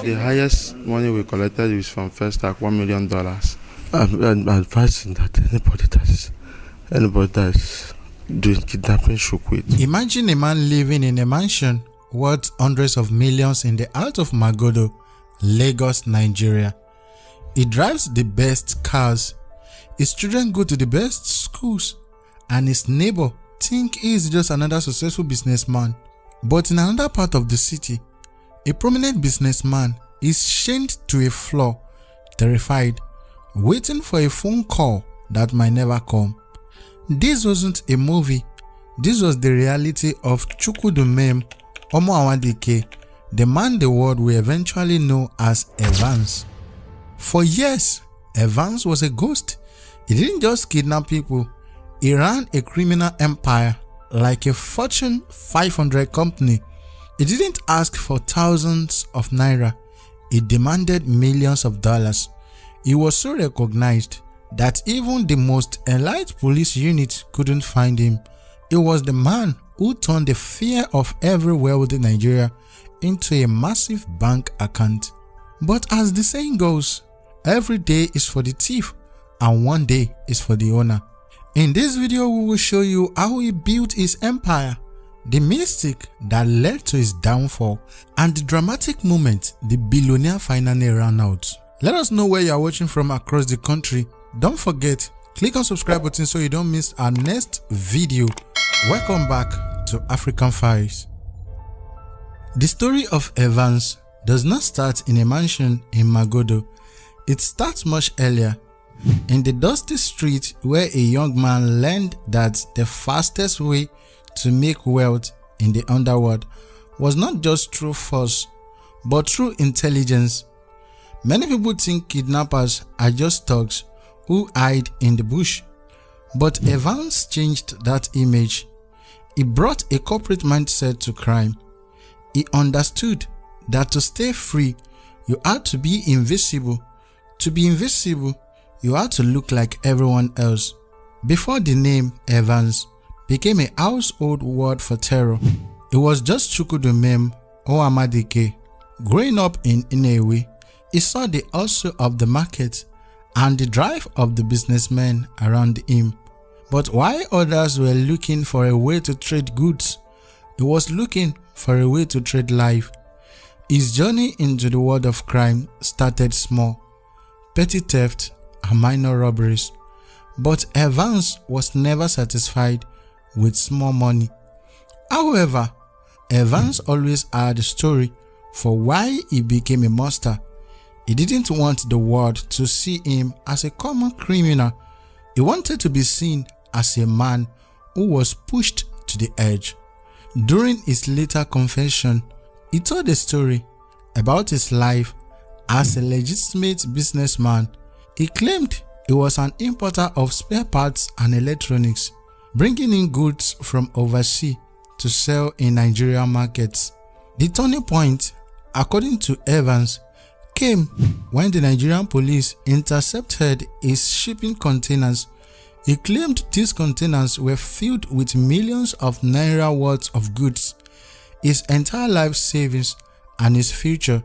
The highest money we collected is from first act $1 million. I'm advising that anybody that's doing kidnapping should quit. Imagine a man living in a mansion worth hundreds of millions in the heart of Magodo, Lagos, Nigeria. He drives the best cars, his children go to the best schools, and his neighbor think he is just another successful businessman. But in another part of the city, a prominent businessman is chained to a floor, terrified, waiting for a phone call that might never come. This wasn't a movie, this was the reality of Chukwudumem Omoawadike, the man the world will eventually know as EVANS. For years, EVANS was a ghost. He didn't just kidnap people, he ran a criminal empire like a Fortune 500 company. He didn't ask for thousands of naira, he demanded millions of dollars. He was so recognized that even the most elite police unit couldn't find him. He was the man who turned the fear of every wealthy Nigeria into a massive bank account. But as the saying goes, every day is for the thief and one day is for the owner. In this video, we will show you how he built his empire, the mystic that led to his downfall, and the dramatic moment the billionaire finally ran out. Let us know where you are watching from across the country. Don't forget, click on subscribe button so you don't miss our next video. Welcome back to African Files. The story of EVANS does not start in a mansion in Magodo. It starts much earlier, in the dusty street where a young man learned that the fastest way to make wealth in the underworld was not just through force, but through intelligence. Many people think kidnappers are just thugs who hide in the bush, but EVANS changed that image. He brought a corporate mindset to crime. He understood that to stay free, you had to be invisible. To be invisible, you had to look like everyone else. Before the name EVANS became a household word for terror, it was just Chukwudumem Omoawadike. Growing up in Inewi, he saw the hustle of the market and the drive of the businessmen around him. But while others were looking for a way to trade goods, he was looking for a way to trade life. His journey into the world of crime started small, petty theft and minor robberies. But EVANS was never satisfied with small money. However, EVANS always had a story for why he became a monster. He didn't want the world to see him as a common criminal. He wanted to be seen as a man who was pushed to the edge. During his later confession, he told a story about his life as a legitimate businessman. He claimed he was an importer of spare parts and electronics, bringing in goods from overseas to sell in Nigerian markets. The turning point, according to EVANS, came when the Nigerian police intercepted his shipping containers. He claimed these containers were filled with millions of naira worth of goods, his entire life savings and his future.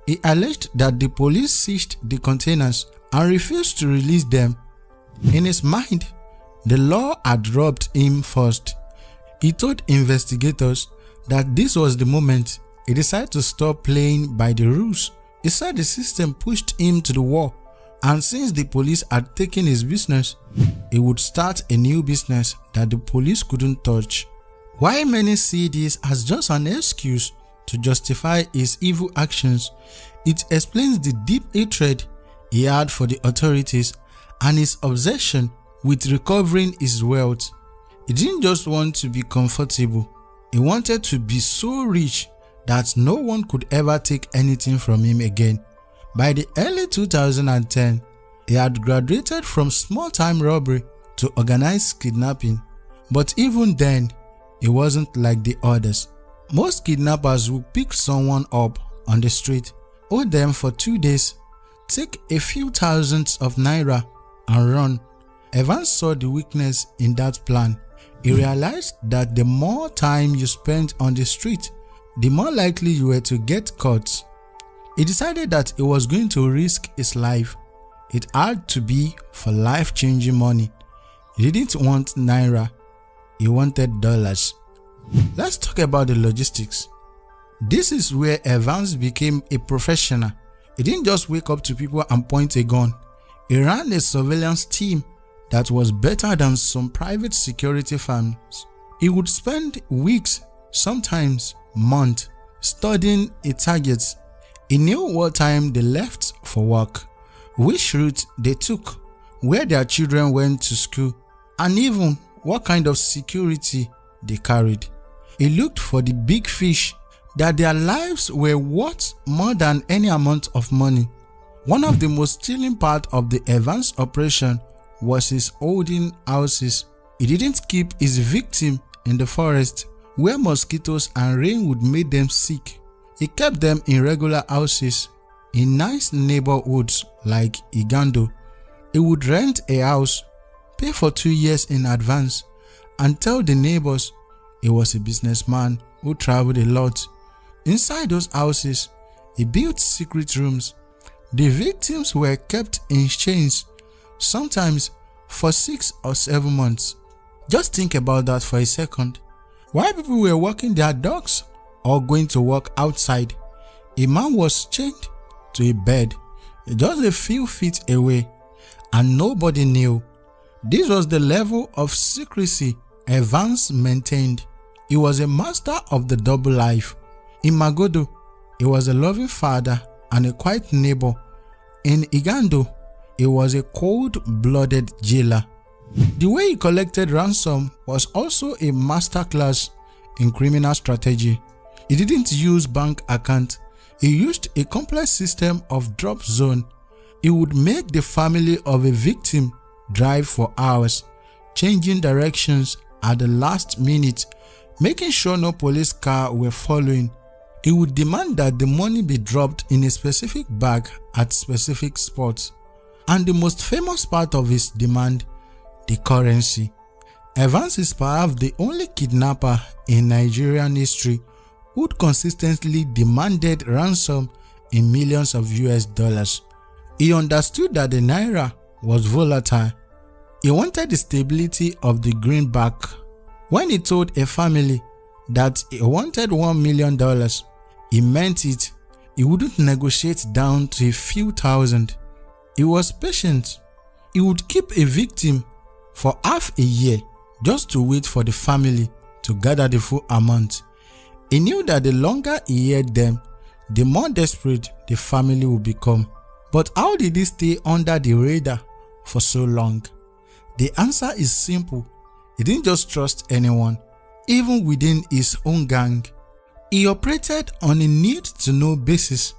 He alleged that the police seized the containers and refused to release them. In his mind, the law had robbed him first. He told investigators that this was the moment he decided to stop playing by the rules. He said the system pushed him to the wall, and since the police had taken his business, he would start a new business that the police couldn't touch. While many see this as just an excuse to justify his evil actions, it explains the deep hatred he had for the authorities and his obsession with recovering his wealth. He didn't just want to be comfortable, he wanted to be so rich that no one could ever take anything from him again. By the early 2010, he had graduated from small-time robbery to organized kidnapping. But even then, he wasn't like the others. Most kidnappers would pick someone up on the street, hold them for 2 days, take a few thousands of naira and run. EVANS saw the weakness in that plan. He realized that the more time you spent on the street, the more likely you were to get caught. He decided that he was going to risk his life. It had to be for life-changing money. He didn't want naira, he wanted dollars. Let's talk about the logistics. This is where Evans became a professional. He didn't just wake up to people and point a gun. He ran a surveillance team that was better than some private security firms. He would spend weeks, sometimes months, studying a target. He knew what time they left for work, which route they took, where their children went to school, and even what kind of security they carried. He looked for the big fish, that their lives were worth more than any amount of money. One of the most chilling part of the Evans operation was his holding houses. He didn't keep his victim in the forest where mosquitoes and rain would make them sick. He kept them in regular houses in nice neighborhoods like Igando. He would rent a house, pay for 2 years in advance, and tell the neighbors he was a businessman who traveled a lot. Inside those houses, he built secret rooms. The victims were kept in chains, sometimes for 6 or 7 months. Just think about that for a second. While people were walking their dogs or going to work outside, a man was chained to a bed just a few feet away, and nobody knew. This was the level of secrecy Evans maintained. He was a master of the double life. In Magodo, he was a loving father and a quiet neighbor. In Igando, he was a cold-blooded jailer. The way he collected ransom was also a masterclass in criminal strategy. He didn't use bank account. He used a complex system of drop zone. He would make the family of a victim drive for hours, changing directions at the last minute, making sure no police car were following. He would demand that the money be dropped in a specific bag at specific spots. And the most famous part of his demand, the currency. Evans is perhaps the only kidnapper in Nigerian history who consistently demanded ransom in millions of US dollars. He understood that the naira was volatile. He wanted the stability of the greenback. When he told a family that he wanted $1 million, he meant it. He wouldn't negotiate down to a few thousand. He was patient. He would keep a victim for half a year just to wait for the family to gather the full amount. He knew that the longer he held them, the more desperate the family would become. But how did he stay under the radar for so long? The answer is simple. He didn't just trust anyone, even within his own gang. He operated on a need-to-know basis.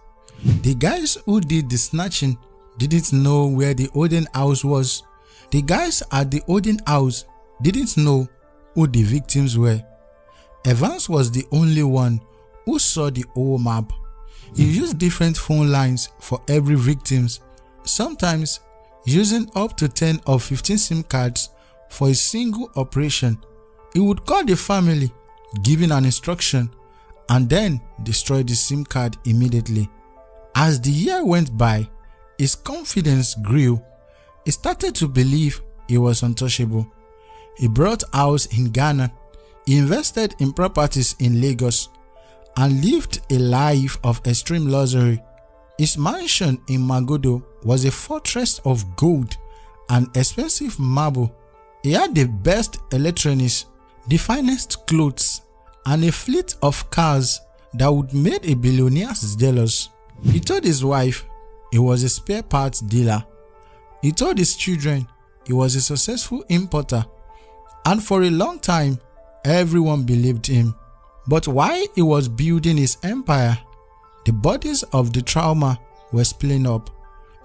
The guys who did the snatching didn't know where the holding house was. The guys at the holding house didn't know who the victims were. Evans was the only one who saw the whole map. He used different phone lines for every victim, sometimes using up to 10 or 15 SIM cards for a single operation. He would call the family, giving an instruction, and then destroy the SIM card immediately. As the year went by, his confidence grew. He started to believe he was untouchable. He bought a house in Ghana. He invested in properties in Lagos and lived a life of extreme luxury. His mansion in Magodo was a fortress of gold and expensive marble. He had the best electronics, the finest clothes, and a fleet of cars that would make a billionaire jealous. He told his wife he was a spare parts dealer. He told his children he was a successful importer. And for a long time, everyone believed him. But while he was building his empire, the bodies of the trauma were splitting up.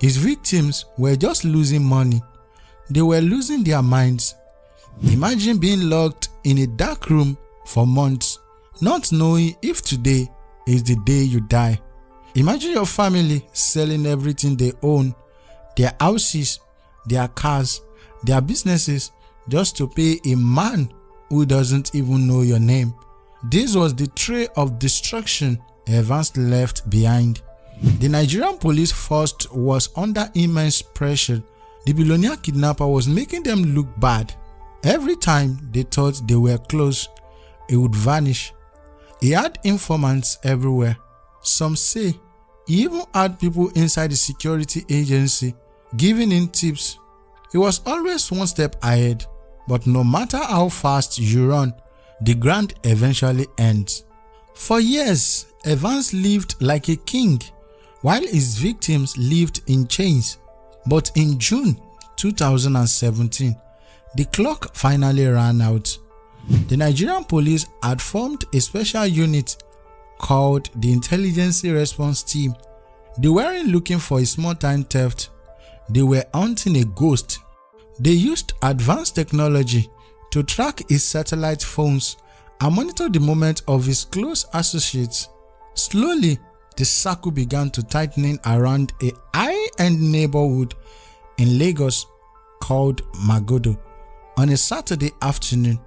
His victims were just losing money. They were losing their minds. Imagine being locked in a dark room for months, not knowing if today is the day you die. Imagine your family selling everything they own, their houses, their cars, their businesses, just to pay a man who doesn't even know your name. This was the trail of destruction Evans left behind. The Nigerian police force was under immense pressure. The billionaire kidnapper was making them look bad. Every time they thought they were close, he would vanish. He had informants everywhere. Some say he even had people inside the security agency giving him tips. He was always one step ahead, but no matter how fast you run, the grind eventually ends. For years, Evans lived like a king, while his victims lived in chains. But in June 2017, the clock finally ran out. The Nigerian police had formed a special unit called the Intelligence Response Team. They weren't looking for a small-time theft. They were hunting a ghost. They used advanced technology to track his satellite phones and monitor the movement of his close associates. Slowly, the circle began to tighten around a high-end neighborhood in Lagos called Magodo. On a Saturday afternoon,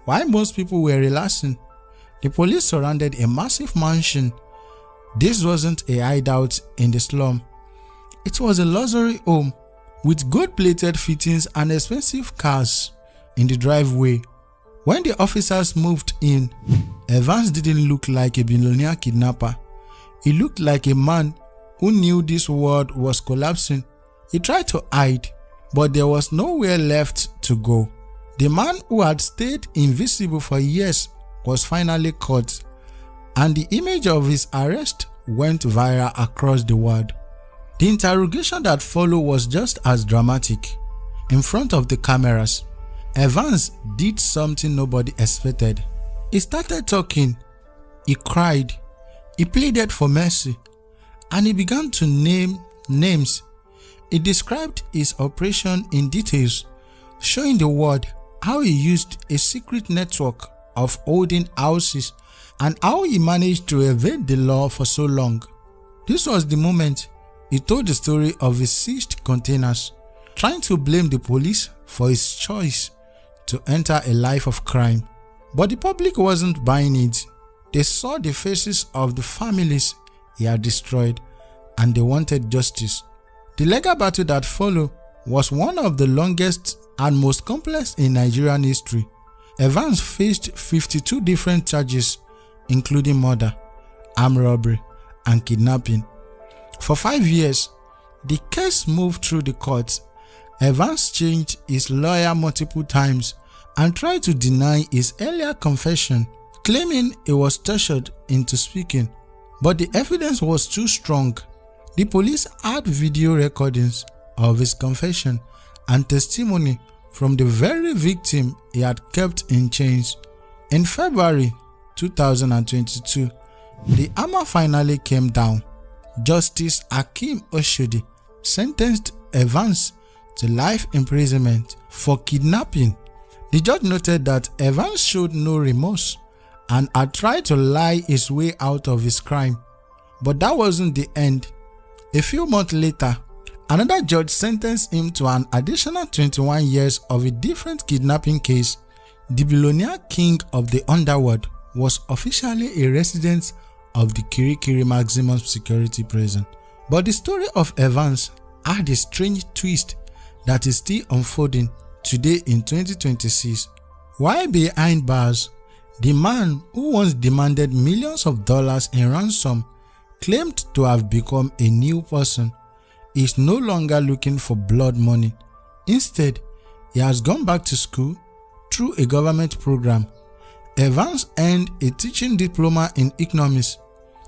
while most people were relaxing, the police surrounded a massive mansion. This wasn't a hideout in the slum. It was a luxury home with gold-plated fittings and expensive cars in the driveway. When the officers moved in, Evans didn't look like a billionaire kidnapper. He looked like a man who knew this world was collapsing. He tried to hide, but there was nowhere left to go. The man who had stayed invisible for years was finally caught, and the image of his arrest went viral across the world. The interrogation that followed was just as dramatic. In front of the cameras, Evans did something nobody expected. He started talking, he cried, he pleaded for mercy, and he began to name names. He described his operation in details, showing the world how he used a secret network of holding houses and how he managed to evade the law for so long. This was the moment he told the story of his seized containers, trying to blame the police for his choice to enter a life of crime. But the public wasn't buying it. They saw the faces of the families he had destroyed, and they wanted justice. The legal battle that followed was one of the longest and most complex in Nigerian history. Evans faced 52 different charges, including murder, armed robbery, and kidnapping. For 5 years, the case moved through the courts. Evans changed his lawyer multiple times and tried to deny his earlier confession, claiming he was pressured into speaking. But the evidence was too strong. The police had video recordings of his confession and testimony from the very victim he had kept in chains. In February 2022, the hammer finally came down. Justice Hakeem Oshodi sentenced Evans to life imprisonment for kidnapping. The judge noted that Evans showed no remorse and had tried to lie his way out of his crime. But that wasn't the end. A few months later, another judge sentenced him to an additional 21 years of a different kidnapping case. The billionaire king of the underworld was officially a resident of the Kirikiri maximum security prison. But the story of Evans had a strange twist that is still unfolding today in 2026. While behind bars, the man who once demanded millions of dollars in ransom claimed to have become a new person. He is no longer looking for blood money. Instead, he has gone back to school through a government program. Evans earned a teaching diploma in economics.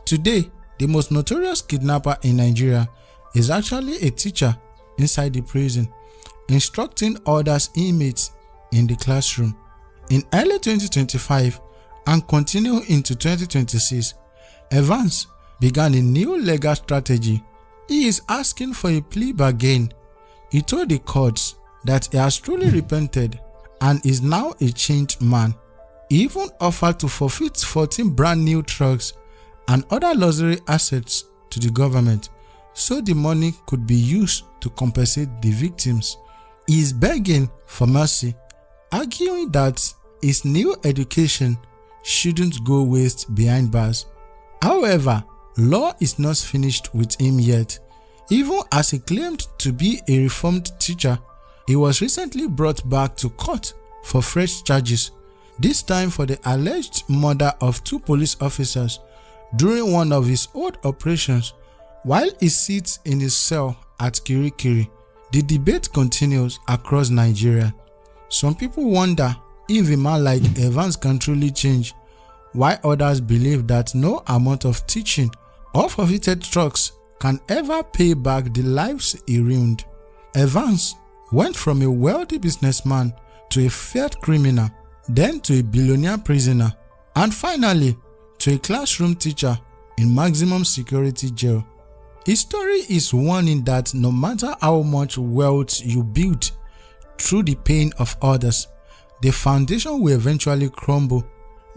Today, the most notorious kidnapper in Nigeria is actually a teacher inside the prison, instructing other inmates in the classroom. In early 2025 and continuing into 2026, Evans began a new legal strategy. He is asking for a plea bargain. He told the courts that he has truly repented and is now a changed man. He even offered to forfeit 14 brand new trucks and other luxury assets to the government so the money could be used to compensate the victims. He is begging for mercy, arguing that his new education shouldn't go waste behind bars. However, law is not finished with him yet. Even as he claimed to be a reformed teacher, he was recently brought back to court for fresh charges, this time for the alleged murder of 2 police officers during one of his old operations while he sits in his cell at Kirikiri. The debate continues across Nigeria. Some people wonder if a man like Evans can truly change, while others believe that no amount of teaching or forfeited trucks can ever pay back the lives he ruined. Evans went from a wealthy businessman to a feared criminal, then to a billionaire prisoner, and finally to a classroom teacher in maximum security jail. His story is one in that no matter how much wealth you build through the pain of others, the foundation will eventually crumble.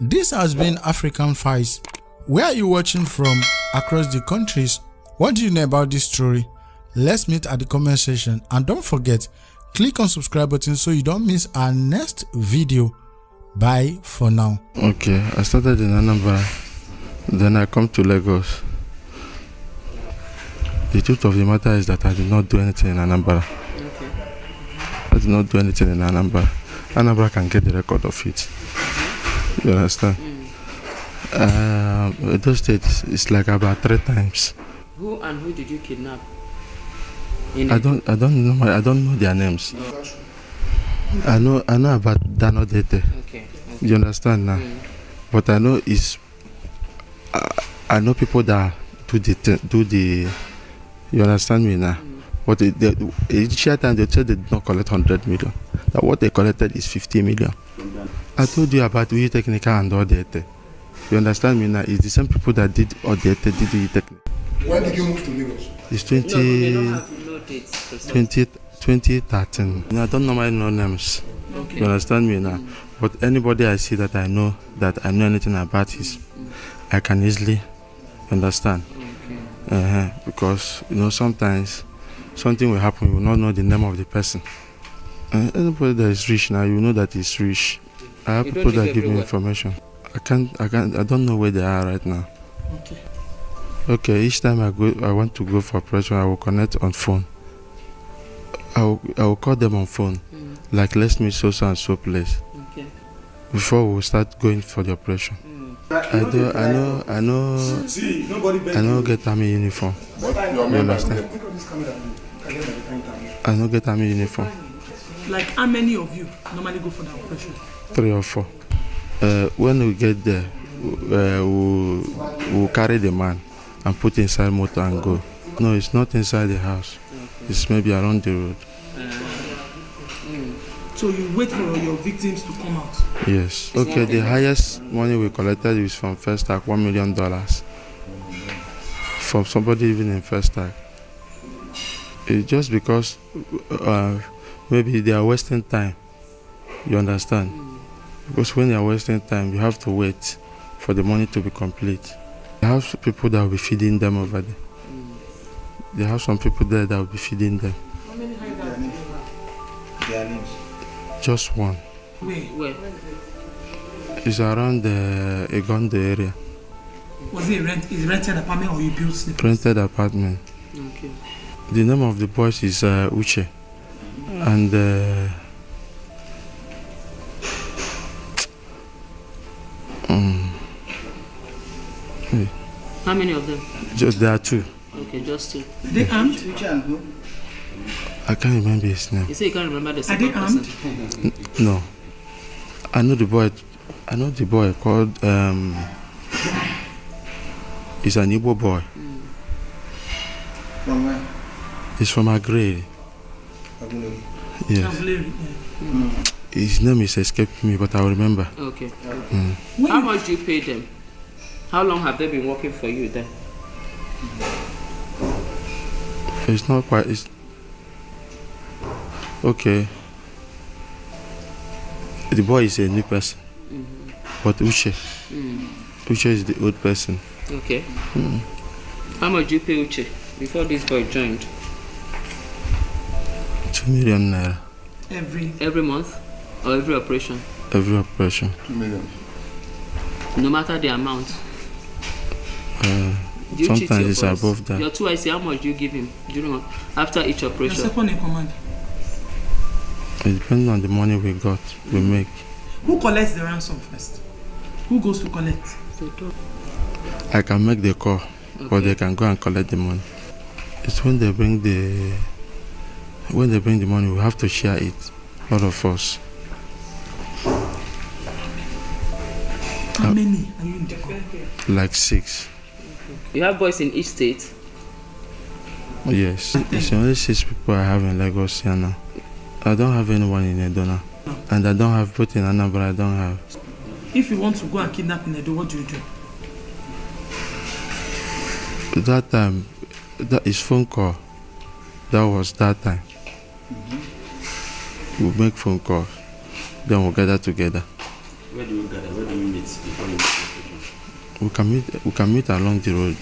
This has been African Files. Where are you watching from across the countries? What do you know about this story? Let's meet at the comment section, and don't forget, click on subscribe button so you don't miss our next video. Bye for now. Okay, I started in Anambra, then I come to Lagos. The truth of the matter is that I did not do anything in Anambra. Okay. I did not do anything in Anambra. Anambra can get the record of it. You understand? Those states, it's like about 3 times. Who and who did you kidnap? I don't know their names. I know about Dano Dete. Okay. You understand now? But I know I know people that do the. You understand me now? But each time they said they did not collect 100 million. That what they collected is 50 million. I told you about we technical and all that. You understand me now? It's the same people that did all that did the technical. When did you move to Lagos? It's No, they don't have no dates. 2013. I don't normally know names. Okay. You understand me now? But anybody I see that I know anything about is, I can easily understand. Okay. Because sometimes something will happen, you will not know the name of the person. Anybody that is rich now, you know that he's rich. I have You people don't that live give me everywhere. information. I don't know where they are right now. Okay. Okay, each time I want to go for operation, I will connect on phone. I will call them on phone. Like, let's meet so and so place Okay. before we start going for the operation. I know get army uniform. You understand? I know get army uniform. Like how many of you normally go for the operation? 3 or 4. When we get there, we'll carry the man and put inside motor and go. No, it's not inside the house. It's maybe around the road. So you wait for your victims to come out. Yes. Okay, the highest money we collected is from First Tag, $1 million. From somebody even in First Tag. It's just because maybe they are wasting time. You understand? Because when they are wasting time, you have to wait for the money to be complete. They have people that will be feeding them over there. They have some people there that will be feeding them. How many hideouts do you have? Their names. Just one. Where? It's around the Egondo area. Was it rented apartment or you built the place? Rented apartment. Okay. The name of the boys is Uche. And How many of them? just there are 2. Okay, just 2. Are they armed? I can't remember his name. You say you can't remember the Are they second armed? person. No. I know the boy called he's an Igbo boy. From where? He's from Agrey. Aguleri. Yes. Aguleri, yeah. His name is escaping me, but I will remember. Okay. When How you- much do you pay them? How long have they been working for you then? It's not quite. It's okay. The boy is a new person, but Uche is the old person. Okay. How much do you pay Uche before this boy joined? 2 million naira Every month or every operation? every operation. 2 million. No matter the amount. Do you cheat Sometimes your it's boss? above that. Your 2IC, how much do you give him during after each Your operation? second in command. It depends on the money we make. Who collects the ransom first? Who goes to collect? I can make the call, but Okay. they can go and collect the money. It's when they bring the money, we have to share it, all of us. How many are you in the call? Like 6. You have boys in each state? Yes. It's only 6 people I have in Lagos here now. I don't have anyone in Edona. And I don't have both in Anambra, I don't have. If you want to go and kidnap in Edo, what do you do? That time, that is phone call. That was that time. We make phone calls. Then we'll gather together. Where do you gather? Where do you meet before you meet the operation? We can meet along the road.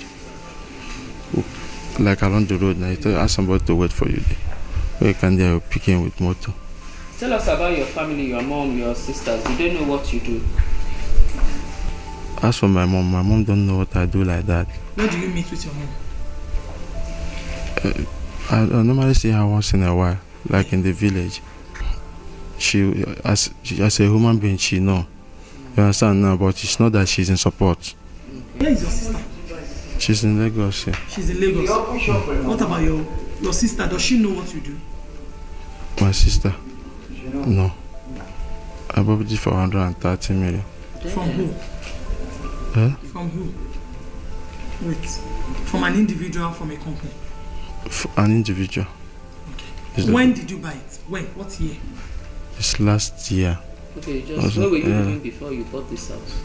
Like along the road now, you ask somebody to wait for you there. Where you can there pick in with motor. Tell us about your family, your mom, your sisters. Do they know what you do? As for my mom don't know what I do like that. Where do you meet with your mom? I normally see her once in a while, like in the village. She, as a human being, she know. You understand now, but it's not that she's in support. Where is your sister? She's in Lagos here. She's in Lagos. What about your sister? Does she know what you do? My sister? No. I bought it for 130 million. From who? Eh? From who? Wait. From an individual, from a company? An individual. When did you buy it? When? What year? It's last year. Okay, just where were you living before you bought this house?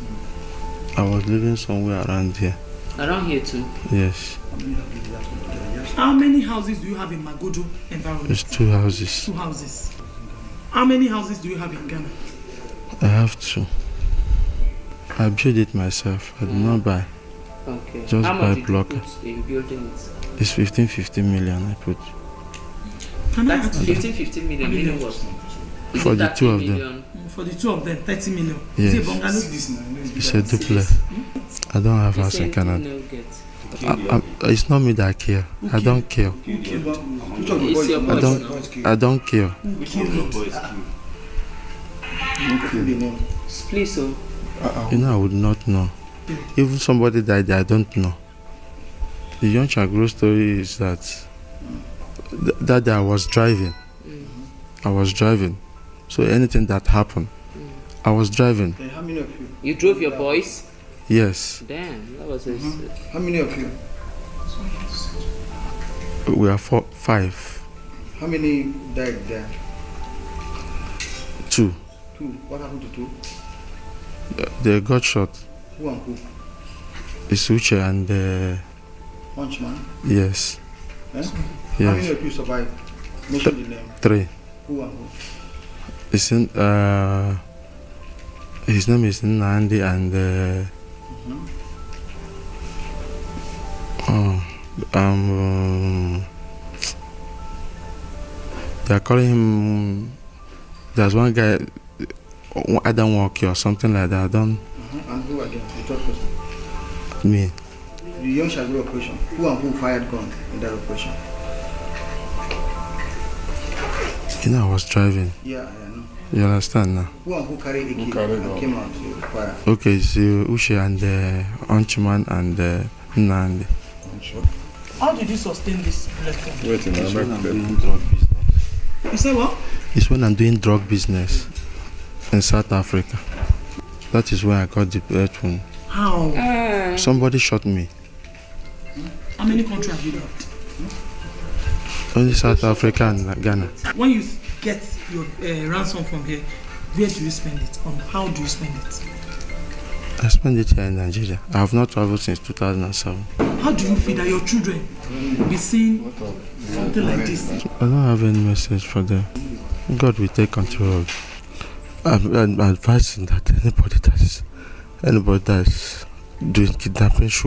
I was living somewhere around here. Around here too? Yes. How many houses do you have in Magodo environment? There's 2 houses. 2 houses. How many houses do you have in Ghana? I have 2. I built it myself. I did not buy. Okay. Just how buy much did block. you put in building it? It's 15 million I put. Can I That's ask you? 15 million. Meaning what? Is For it the 30 two of them. million? For the 2 of them, 30 million. Yes. Is it a bungalow? It's a duplex. I don't have You house say in you Canada. no get. It's not me that care. I don't care. It's your boys now. I don't care. Which one of your boys killed? Please, so. You know, I would not know. Even somebody died, I don't know. The young Chagro story is that that day I was driving. So anything that happened, I was driving. How many of you? You drove your boys? Yes, Damn, that was a... How many of you? we are 5. How many died there? 2. 2. What happened to 2? They got shot. Who and who? It's Uche and Punchman? yes, Eh? How many yes, of you survived? Mention the name. 3. Who and who? It's in, his name is Nandi and they're calling him. There's one guy, Adam Walkie or something like that. I don't And who again? The third person. me. The young Shagri operation. Who and who fired gun in that operation? You know, I was driving. Yeah, I know. You understand now? Who and who carried a key and came out to fire? Okay, so Uche and Onchman and Nandi. How did you sustain this platform? Wait a It's when minute. I'm doing drug business. You say what? It's when I'm doing drug business in South Africa. That is where I got the blood wound. How? Somebody shot me. How many countries have you left? Only South Africa and Ghana. When you get your ransom from here, where do you spend it? On how do you spend it? I spent it here in Nigeria. I have not traveled since 2007. How do you feel that your children will be seeing something like this? I don't have any message for them. God will take control. I'm advising that anybody that is doing kidnapping should